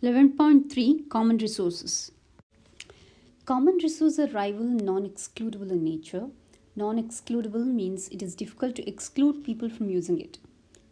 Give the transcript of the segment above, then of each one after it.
11.3 Common Resources. Common resources are rival and non excludable in nature. Non excludable means it is difficult to exclude people from using it.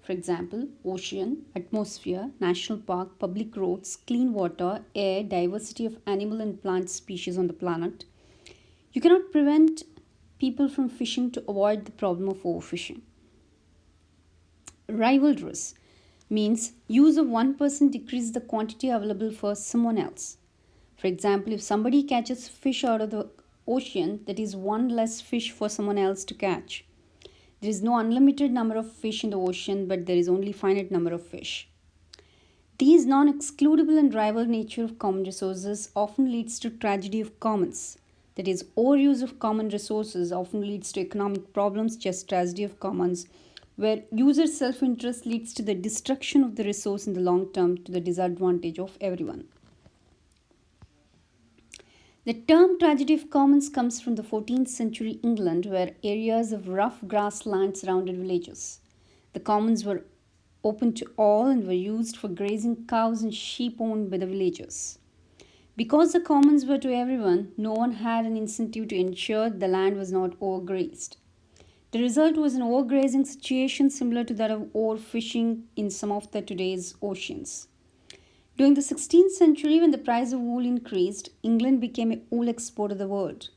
For example, ocean, atmosphere, national park, public roads, clean water, air, diversity of animal and plant species on the planet. You cannot prevent people from fishing to avoid the problem of overfishing. Rivalrous means use of one person decreases the quantity available for someone else. For example, if somebody catches fish out of the ocean, that is one less fish for someone else to catch. There is no unlimited number of fish in the ocean, but there is only finite number of fish. These non-excludable and rival nature of common resources often leads to tragedy of commons. That is, overuse of common resources often leads to economic problems, just tragedy of commons, where user self-interest leads to the destruction of the resource in the long term to the disadvantage of everyone. The term tragedy of commons comes from the 14th century England, where areas of rough grassland surrounded villages. The commons were open to all and were used for grazing cows and sheep owned by the villagers. Because the commons were to everyone, no one had an incentive to ensure the land was not overgrazed. The result was an overgrazing situation similar to that of overfishing in some of the today's oceans. During the 16th century, when the price of wool increased, England became a wool exporter of the world.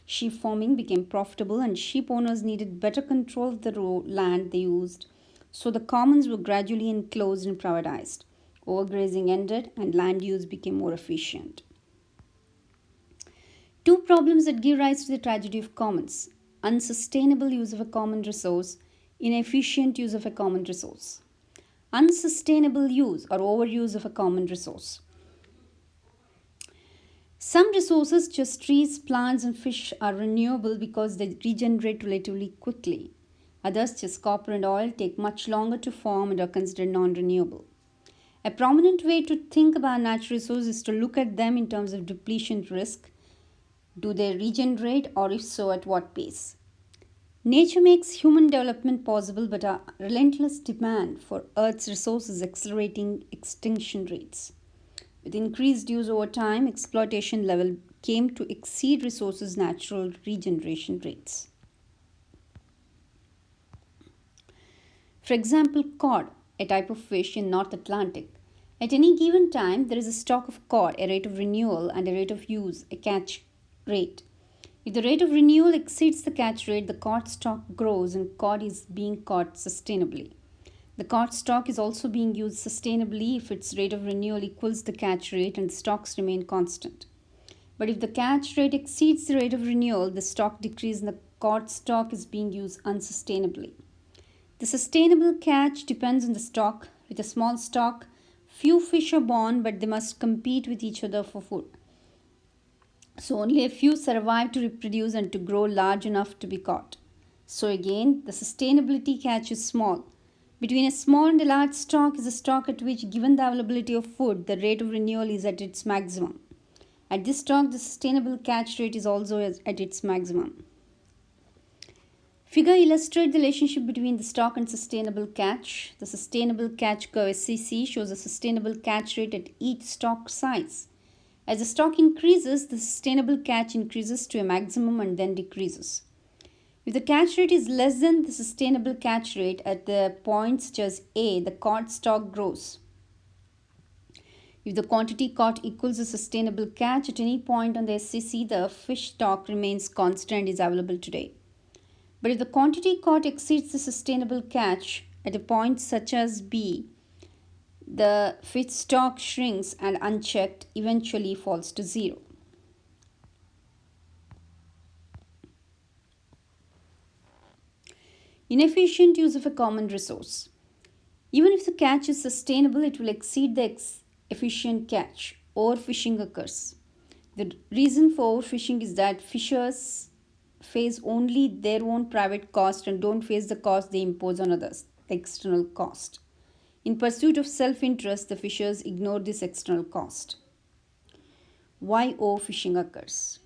Sheep farming became profitable and sheep owners needed better control of the land they used, so the commons were gradually enclosed and privatized. Overgrazing ended and land use became more efficient. Two problems that give rise to the tragedy of commons: unsustainable use of a common resource, inefficient use of a common resource. Unsustainable use or overuse of a common resource. Some resources, such as trees, plants, and fish, are renewable because they regenerate relatively quickly. Others, such as copper and oil, take much longer to form and are considered non renewable. A prominent way to think about natural resources is to look at them in terms of depletion risk. Do they regenerate, or if so, at what pace? Nature makes human development possible, but a relentless demand for Earth's resources is accelerating extinction rates. With increased use over time, exploitation level came to exceed resources' natural regeneration rates. For example, cod, a type of fish in North Atlantic. At any given time, there is a stock of cod, a rate of renewal, and a rate of use, a catch rate. If the rate of renewal exceeds the catch rate, the cod stock grows and cod is being caught sustainably. The cod stock is also being used sustainably if its rate of renewal equals the catch rate and the stocks remain constant. But if the catch rate exceeds the rate of renewal, the stock decreases and the cod stock is being used unsustainably. The sustainable catch depends on the stock. With a small stock, few fish are born, but they must compete with each other for food. So only a few survive to reproduce and to grow large enough to be caught. So again, the sustainability catch is small. Between a small and a large stock is a stock at which, given the availability of food, the rate of renewal is at its maximum. At this stock, the sustainable catch rate is also at its maximum. Figure illustrates the relationship between the stock and sustainable catch. The sustainable catch curve SCC shows a sustainable catch rate at each stock size. As the stock increases, the sustainable catch increases to a maximum and then decreases. If the catch rate is less than the sustainable catch rate at the points such as A, the cod stock grows. If the quantity caught equals the sustainable catch at any point on the SCC, the fish stock remains constant and is available today. But if the quantity caught exceeds the sustainable catch at a point such as B, the fish stock shrinks and unchecked eventually falls to zero. Inefficient use of a common resource. Even if the catch is sustainable, it will exceed the efficient catch. Overfishing occurs. The reason for overfishing is that fishers face only their own private cost and don't face the cost they impose on others, the external cost. In pursuit of self-interest, the fishers ignore this external cost. Why overfishing occurs?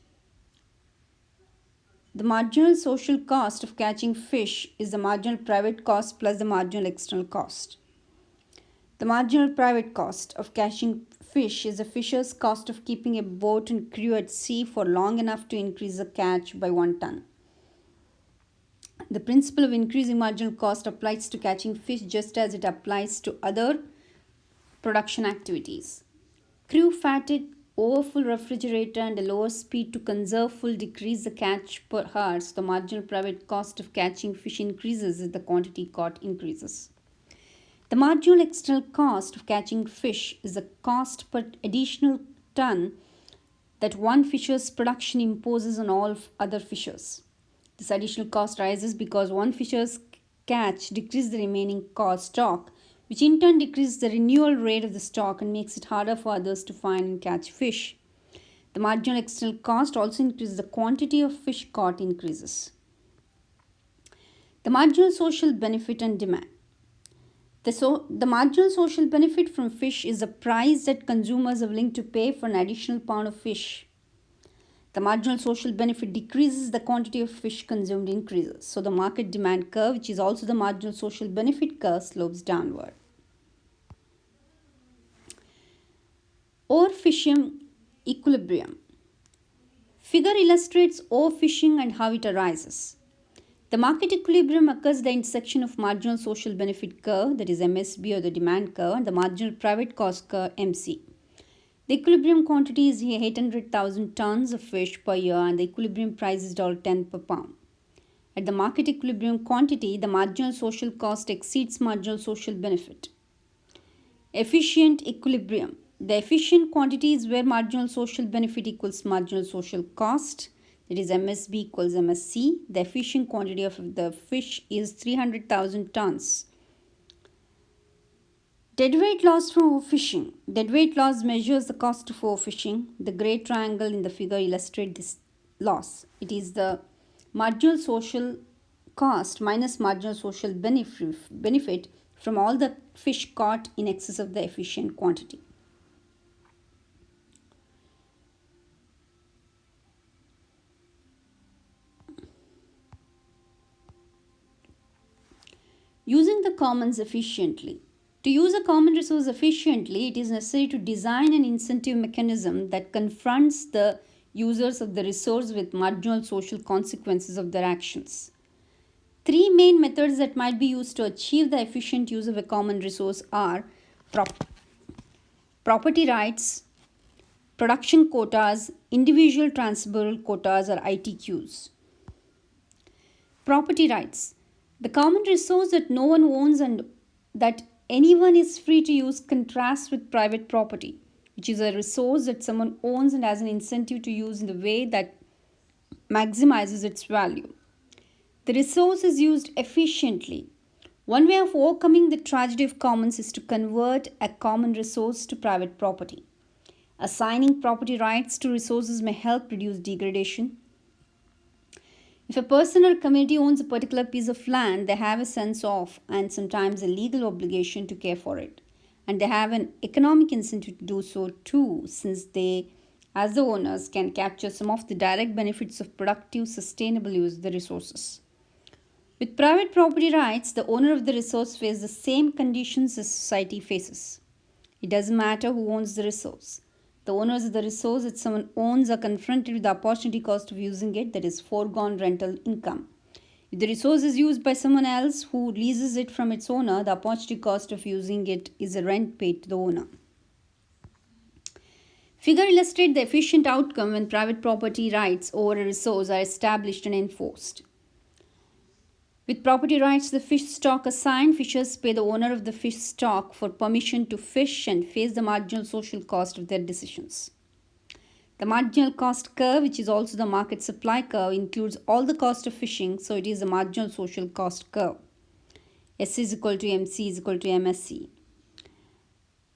The marginal social cost of catching fish is the marginal private cost plus the marginal external cost. The marginal private cost of catching fish is a fisher's cost of keeping a boat and crew at sea for long enough to increase the catch by 1 ton. The principle of increasing marginal cost applies to catching fish just as it applies to other production activities. Crew fatigue, overfull refrigerator, and a lower speed to conserve fuel decrease the catch per hour, so the marginal private cost of catching fish increases as the quantity caught increases. The marginal external cost of catching fish is the cost per additional ton that one fisher's production imposes on all other fishers. This additional cost rises because one fisher's catch decreases the remaining stock, which in turn decreases the renewal rate of the stock and makes it harder for others to find and catch fish. The marginal external cost also increases the quantity of fish caught increases. The marginal social benefit and demand. The marginal social benefit from fish is the price that consumers are willing to pay for an additional pound of fish. The marginal social benefit decreases, the quantity of fish consumed increases. So the market demand curve, which is also the marginal social benefit curve, slopes downward. Overfishing equilibrium. Figure illustrates overfishing and how it arises. The market equilibrium occurs at the intersection of marginal social benefit curve, that is MSB or the demand curve, and the marginal private cost curve, MC. The equilibrium quantity is 800,000 tons of fish per year and the equilibrium price is $10 per pound. At the market equilibrium quantity, the marginal social cost exceeds marginal social benefit. Efficient equilibrium. The efficient quantity is where marginal social benefit equals marginal social cost. That is MSB equals MSC. The efficient quantity of the fish is 300,000 tons. Deadweight loss from overfishing. Deadweight loss measures the cost of overfishing. The gray triangle in the figure illustrates this loss. It is the marginal social cost minus marginal social benefit from all the fish caught in excess of the efficient quantity. Using the commons efficiently. To use a common resource efficiently, it is necessary to design an incentive mechanism that confronts the users of the resource with marginal social consequences of their actions. Three main methods that might be used to achieve the efficient use of a common resource are property rights, production quotas, individual transferable quotas or ITQs. Property rights. The common resource that no one owns and that anyone is free to use contrasts with private property, which is a resource that someone owns and has an incentive to use in the way that maximizes its value. The resource is used efficiently. One way of overcoming the tragedy of commons is to convert a common resource to private property. Assigning property rights to resources may help reduce degradation. If a person or a community owns a particular piece of land, they have a sense of and sometimes a legal obligation to care for it. And they have an economic incentive to do so too, since they, as the owners, can capture some of the direct benefits of productive, sustainable use of the resources. With private property rights, the owner of the resource faces the same conditions as society faces. It doesn't matter who owns the resource. The owners of the resource that someone owns are confronted with the opportunity cost of using it, that is, foregone rental income. If the resource is used by someone else who leases it from its owner, the opportunity cost of using it is a rent paid to the owner. Figure illustrates the efficient outcome when private property rights over a resource are established and enforced. With property rights to the fish stock assigned, fishers pay the owner of the fish stock for permission to fish and face the marginal social cost of their decisions. The marginal cost curve, which is also the market supply curve, includes all the cost of fishing, so it is the marginal social cost curve. S is equal to MC is equal to MSC.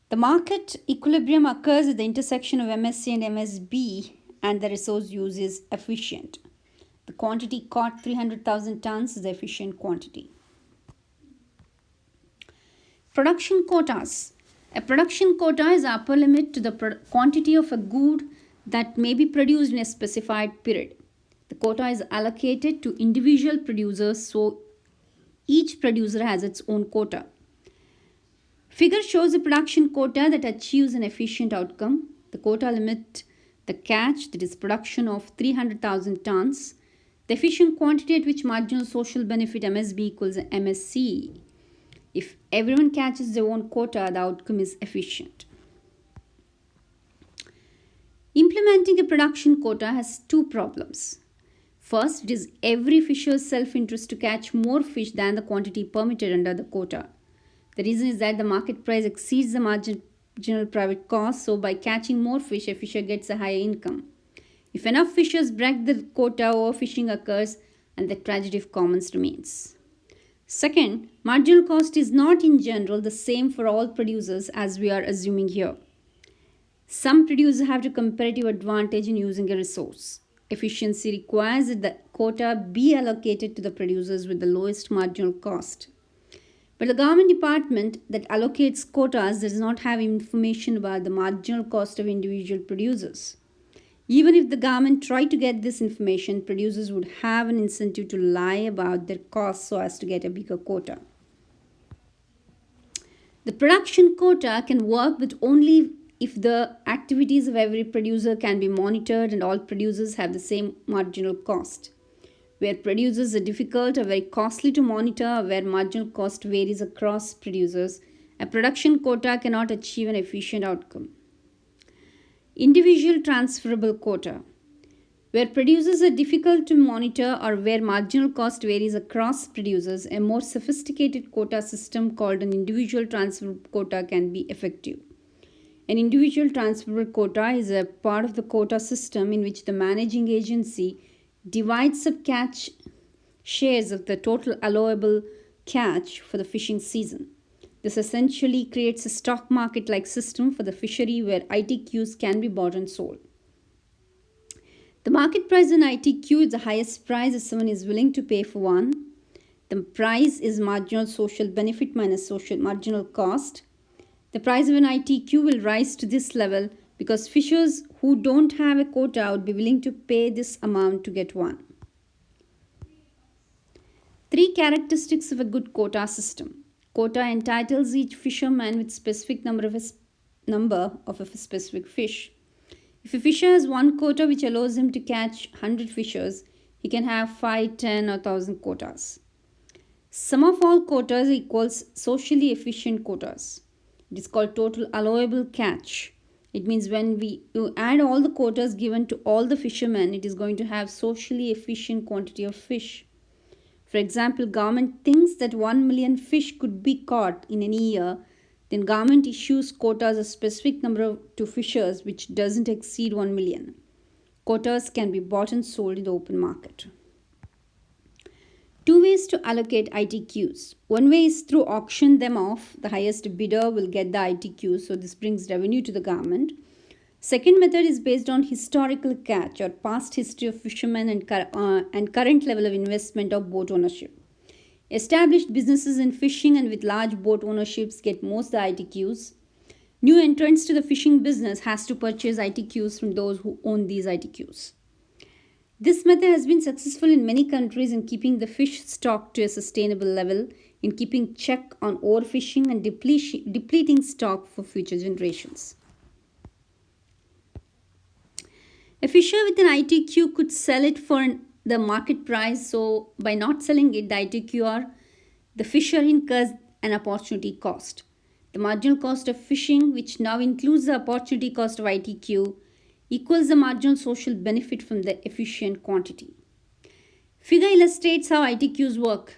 The market equilibrium occurs at the intersection of MSC and MSB, and the resource use is efficient. The quantity caught, 300,000 tons, is the efficient quantity. Production quotas. A production quota is the upper limit to the quantity of a good that may be produced in a specified period. The quota is allocated to individual producers, so each producer has its own quota. Figure shows a production quota that achieves an efficient outcome. The quota limit the catch, that is production of 300,000 tons. The efficient quantity at which marginal social benefit MSB equals MSC. If everyone catches their own quota, the outcome is efficient. Implementing a production quota has two problems. First, it is every fisher's self-interest to catch more fish than the quantity permitted under the quota. The reason is that the market price exceeds the marginal private cost, so by catching more fish, a fisher gets a higher income. If enough fishers break the quota, overfishing occurs and the tragedy of commons remains. Second, marginal cost is not in general the same for all producers as we are assuming here. Some producers have a comparative advantage in using a resource. Efficiency requires that the quota be allocated to the producers with the lowest marginal cost. But the government department that allocates quotas does not have information about the marginal cost of individual producers. Even if the government tried to get this information, producers would have an incentive to lie about their costs so as to get a bigger quota. The production quota can work, but only if the activities of every producer can be monitored and all producers have the same marginal cost. Where producers are difficult or very costly to monitor, or where marginal cost varies across producers, a production quota cannot achieve an efficient outcome. Individual transferable quota. Where producers are difficult to monitor or where marginal cost varies across producers, a more sophisticated quota system called an individual transferable quota can be effective. An individual transferable quota is a part of the quota system in which the managing agency divides up catch shares of the total allowable catch for the fishing season. This essentially creates a stock market-like system for the fishery where ITQs can be bought and sold. The market price in ITQ is the highest price that someone is willing to pay for one. The price is marginal social benefit minus marginal cost. The price of an ITQ will rise to this level because fishers who don't have a quota would be willing to pay this amount to get one. 3 characteristics of a good quota system. Quota entitles each fisherman with specific number of a specific fish. If a fisher has one quota which allows him to catch 100 fishers, he can have 5, 10 or 1000 quotas. Sum of all quotas equals socially efficient quotas. It is called total allowable catch. It means when you add all the quotas given to all the fishermen, it is going to have socially efficient quantity of fish. For example, government thinks that 1 million fish could be caught in any year, then government issues quotas a specific number to fishers which doesn't exceed 1 million. Quotas can be bought and sold in the open market. 2 ways to allocate ITQs. One way is through auction them off. The highest bidder will get the ITQs, so this brings revenue to the government. Second method is based on historical catch or past history of fishermen and current level of investment of boat ownership. Established businesses in fishing and with large boat ownerships get most of the ITQs. New entrants to the fishing business has to purchase ITQs from those who own these ITQs. This method has been successful in many countries in keeping the fish stock to a sustainable level, in keeping check on overfishing and depleting stock for future generations. A fisher with an ITQ could sell it for the market price, so by not selling it, the ITQR, the fisher incurs an opportunity cost. The marginal cost of fishing, which now includes the opportunity cost of ITQ, equals the marginal social benefit from the efficient quantity. Figure illustrates how ITQs work.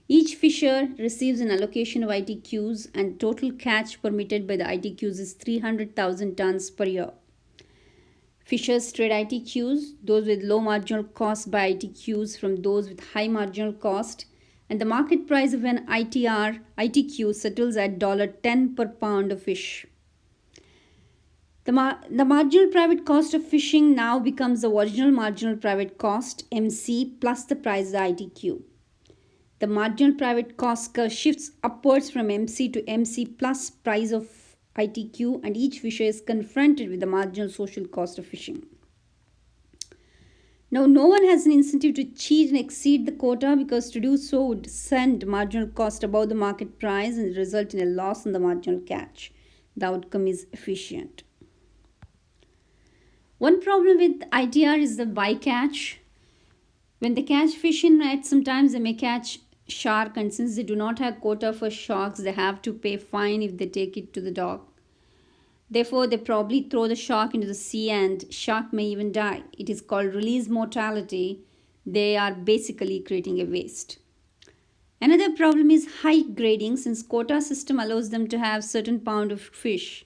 Each fisher receives an allocation of ITQs and total catch permitted by the ITQs is 300,000 tons per year. Fishers trade ITQs, those with low marginal cost by ITQs from those with high marginal cost, and the market price of an ITQ settles at $10 per pound of fish. The marginal private cost of fishing now becomes the original marginal private cost, MC, plus the price of the ITQ. The marginal private cost curve shifts upwards from MC to MC plus price of ITQ, and each fisher is confronted with the marginal social cost of fishing. Now, no one has an incentive to cheat and exceed the quota because to do so would send marginal cost above the market price and result in a loss on the marginal catch. The outcome is efficient. One problem with ITR is the bycatch. When they catch fish in nets, sometimes they may catch shark, and since they do not have quota for sharks, they have to pay fine if they take it to the dock. Therefore, they probably throw the shark into the sea and shark may even die. It is called release mortality. They are basically creating a waste. Another problem is high grading since quota system allows them to have certain pound of fish.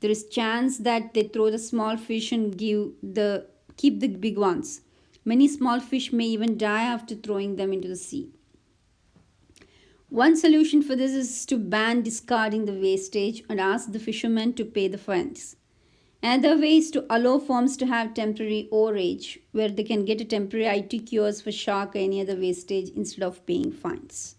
There is chance that they throw the small fish and keep the big ones. Many small fish may even die after throwing them into the sea. One solution for this is to ban discarding the wastage and ask the fishermen to pay the fines. Another way is to allow firms to have temporary overage where they can get a temporary IT cures for shark or any other wastage instead of paying fines.